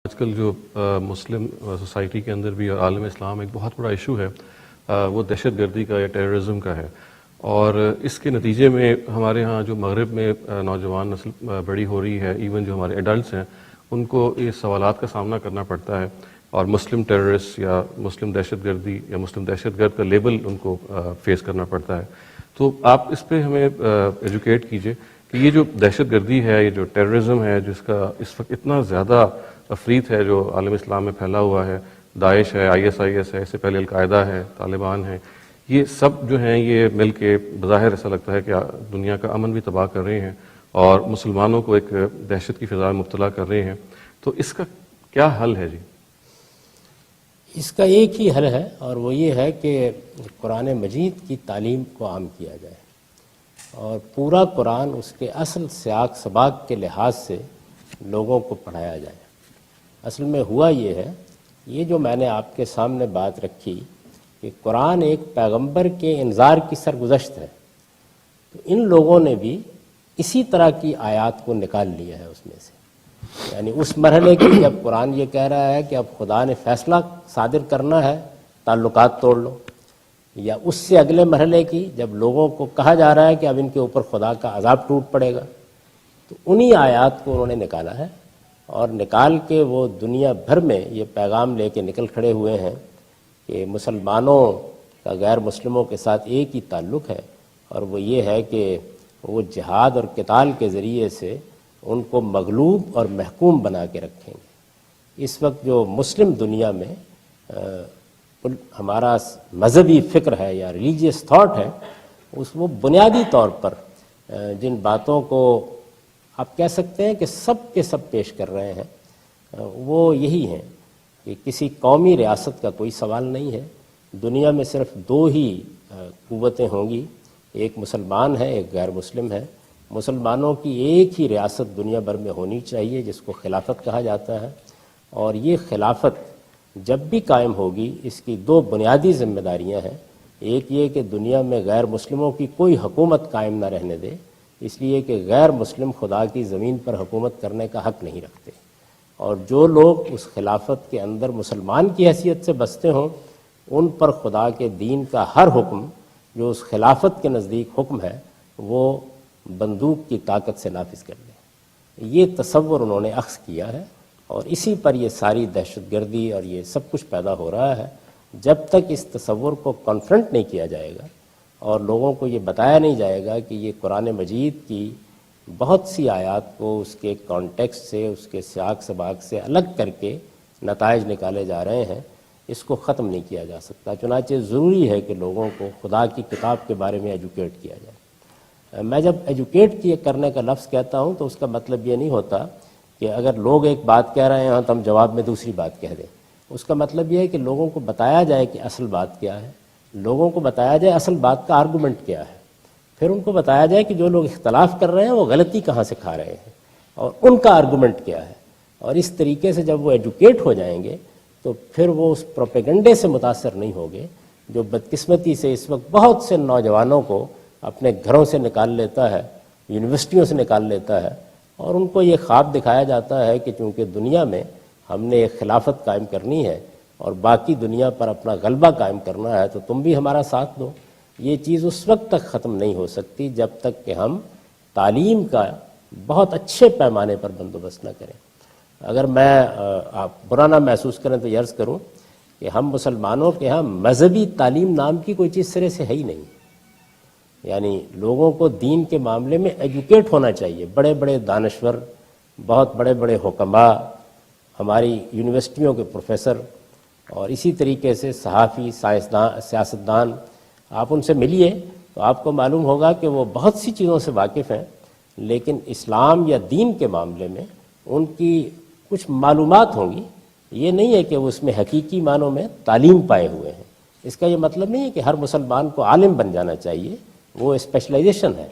آج کل جو مسلم سوسائٹی کے اندر بھی اور عالم اسلام ایک بہت بڑا ایشو ہے وہ دہشت گردی کا یا ٹیررزم کا ہے، اور اس کے نتیجے میں ہمارے ہاں جو مغرب میں نوجوان نسل بڑی ہو رہی ہے، ایون جو ہمارے ایڈلٹس ہیں ان کو یہ سوالات کا سامنا کرنا پڑتا ہے، اور مسلم ٹیررسٹ یا مسلم دہشت گردی یا مسلم دہشت گرد کا لیبل ان کو فیس کرنا پڑتا ہے۔ تو آپ اس پہ ہمیں ایجوکیٹ کیجئے کہ یہ جو دہشت گردی ہے، یہ جو ٹیررزم ہے جس کا اس وقت اتنا زیادہ افریط ہے جو عالم اسلام میں پھیلا ہوا ہے، داعش ہے، ISIS ہے، اس سے پہلے القاعدہ ہے، طالبان ہے، یہ سب جو ہیں یہ مل کے بظاہر ایسا لگتا ہے کہ دنیا کا امن بھی تباہ کر رہے ہیں اور مسلمانوں کو ایک دہشت کی فضا میں مبتلا کر رہے ہیں۔ تو اس کا کیا حل ہے جی؟ اس کا ایک ہی حل ہے، اور وہ یہ ہے کہ قرآن مجید کی تعلیم کو عام کیا جائے اور پورا قرآن اس کے اصل سیاق سباق کے لحاظ سے لوگوں کو پڑھایا جائے۔ اصل میں ہوا یہ ہے، یہ جو میں نے آپ کے سامنے بات رکھی کہ قرآن ایک پیغمبر کے انذار کی سرگزشت ہے، تو ان لوگوں نے بھی اسی طرح کی آیات کو نکال لیا ہے اس میں سے، یعنی اس مرحلے کی جب قرآن یہ کہہ رہا ہے کہ اب خدا نے فیصلہ صادر کرنا ہے تعلقات توڑ لو، یا اس سے اگلے مرحلے کی جب لوگوں کو کہا جا رہا ہے کہ اب ان کے اوپر خدا کا عذاب ٹوٹ پڑے گا، تو انہی آیات کو انہوں نے نکالا ہے اور نکال کے وہ دنیا بھر میں یہ پیغام لے کے نکل کھڑے ہوئے ہیں کہ مسلمانوں کا غیر مسلموں کے ساتھ ایک ہی تعلق ہے، اور وہ یہ ہے کہ وہ جہاد اور قتال کے ذریعے سے ان کو مغلوب اور محکوم بنا کے رکھیں گے۔ اس وقت جو مسلم دنیا میں ہمارا مذہبی فکر ہے یا ریلیجیس تھاٹ ہے، وہ بنیادی طور پر جن باتوں کو آپ کہہ سکتے ہیں کہ سب کے سب پیش کر رہے ہیں وہ یہی ہیں کہ کسی قومی ریاست کا کوئی سوال نہیں ہے، دنیا میں صرف دو ہی قوتیں ہوں گی، ایک مسلمان ہے، ایک غیر مسلم ہے۔ مسلمانوں کی ایک ہی ریاست دنیا بھر میں ہونی چاہیے جس کو خلافت کہا جاتا ہے، اور یہ خلافت جب بھی قائم ہوگی اس کی دو بنیادی ذمہ داریاں ہیں۔ ایک یہ کہ دنیا میں غیر مسلموں کی کوئی حکومت قائم نہ رہنے دے، اس لیے کہ غیر مسلم خدا کی زمین پر حکومت کرنے کا حق نہیں رکھتے، اور جو لوگ اس خلافت کے اندر مسلمان کی حیثیت سے بستے ہوں ان پر خدا کے دین کا ہر حکم جو اس خلافت کے نزدیک حکم ہے وہ بندوق کی طاقت سے نافذ کر لیں۔ یہ تصور انہوں نے اخذ کیا ہے، اور اسی پر یہ ساری دہشت گردی اور یہ سب کچھ پیدا ہو رہا ہے۔ جب تک اس تصور کو کنفرنٹ نہیں کیا جائے گا اور لوگوں کو یہ بتایا نہیں جائے گا کہ یہ قرآن مجید کی بہت سی آیات کو اس کے کانٹیکسٹ سے، اس کے سیاق سباق سے الگ کر کے نتائج نکالے جا رہے ہیں، اس کو ختم نہیں کیا جا سکتا۔ چنانچہ ضروری ہے کہ لوگوں کو خدا کی کتاب کے بارے میں ایجوکیٹ کیا جائے۔ میں جب ایجوکیٹ کرنے کا لفظ کہتا ہوں تو اس کا مطلب یہ نہیں ہوتا کہ اگر لوگ ایک بات کہہ رہے ہیں تو ہم جواب میں دوسری بات کہہ دیں۔ اس کا مطلب یہ ہے کہ لوگوں کو بتایا جائے کہ اصل بات کیا ہے، لوگوں کو بتایا جائے اصل بات کا آرگومنٹ کیا ہے، پھر ان کو بتایا جائے کہ جو لوگ اختلاف کر رہے ہیں وہ غلطی کہاں سے کھا رہے ہیں اور ان کا آرگومنٹ کیا ہے، اور اس طریقے سے جب وہ ایجوکیٹ ہو جائیں گے تو پھر وہ اس پروپیگنڈے سے متاثر نہیں ہوگے جو بدقسمتی سے اس وقت بہت سے نوجوانوں کو اپنے گھروں سے نکال لیتا ہے، یونیورسٹیوں سے نکال لیتا ہے، اور ان کو یہ خواب دکھایا جاتا ہے کہ چونکہ دنیا میں ہم نے ایک خلافت قائم کرنی ہے اور باقی دنیا پر اپنا غلبہ قائم کرنا ہے تو تم بھی ہمارا ساتھ دو۔ یہ چیز اس وقت تک ختم نہیں ہو سکتی جب تک کہ ہم تعلیم کا بہت اچھے پیمانے پر بندوبست نہ کریں۔ اگر میں آپ برا نہ محسوس کریں تو یہ عرض کروں کہ ہم مسلمانوں کے ہاں مذہبی تعلیم نام کی کوئی چیز سرے سے ہے ہی نہیں، یعنی لوگوں کو دین کے معاملے میں ایجوکیٹ ہونا چاہیے۔ بڑے بڑے دانشور، بہت بڑے بڑے حکماء، ہماری یونیورسٹیوں کے پروفیسر، اور اسی طریقے سے صحافی، سائنسدان، سیاستدان، آپ ان سے ملیے تو آپ کو معلوم ہوگا کہ وہ بہت سی چیزوں سے واقف ہیں، لیکن اسلام یا دین کے معاملے میں ان کی کچھ معلومات ہوں گی، یہ نہیں ہے کہ وہ اس میں حقیقی معنوں میں تعلیم پائے ہوئے ہیں۔ اس کا یہ مطلب نہیں ہے کہ ہر مسلمان کو عالم بن جانا چاہیے، وہ اسپیشلائزیشن ہے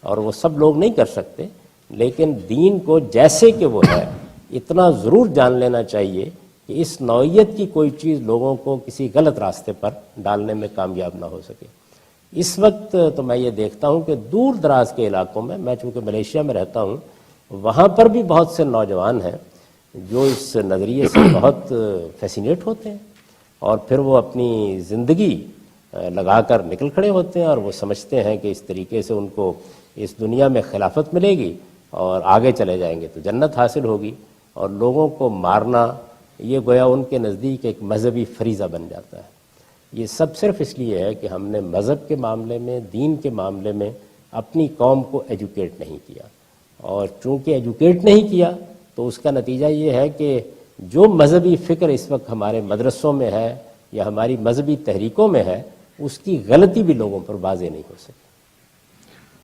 اور وہ سب لوگ نہیں کر سکتے، لیکن دین کو جیسے کہ وہ ہے اتنا ضرور جان لینا چاہیے کہ اس نوعیت کی کوئی چیز لوگوں کو کسی غلط راستے پر ڈالنے میں کامیاب نہ ہو سکے۔ اس وقت تو میں یہ دیکھتا ہوں کہ دور دراز کے علاقوں میں چونکہ ملیشیا میں رہتا ہوں، وہاں پر بھی بہت سے نوجوان ہیں جو اس نظریے سے بہت فیسینیٹ ہوتے ہیں اور پھر وہ اپنی زندگی لگا کر نکل کھڑے ہوتے ہیں اور وہ سمجھتے ہیں کہ اس طریقے سے ان کو اس دنیا میں خلافت ملے گی اور آگے چلے جائیں گے تو جنت حاصل ہوگی، اور لوگوں کو مارنا یہ گویا ان کے نزدیک ایک مذہبی فریضہ بن جاتا ہے۔ یہ سب صرف اس لیے ہے کہ ہم نے مذہب کے معاملے میں، دین کے معاملے میں اپنی قوم کو ایجوکیٹ نہیں کیا، اور چونکہ ایجوکیٹ نہیں کیا تو اس کا نتیجہ یہ ہے کہ جو مذہبی فکر اس وقت ہمارے مدرسوں میں ہے یا ہماری مذہبی تحریکوں میں ہے، اس کی غلطی بھی لوگوں پر واضح نہیں ہو سکتی۔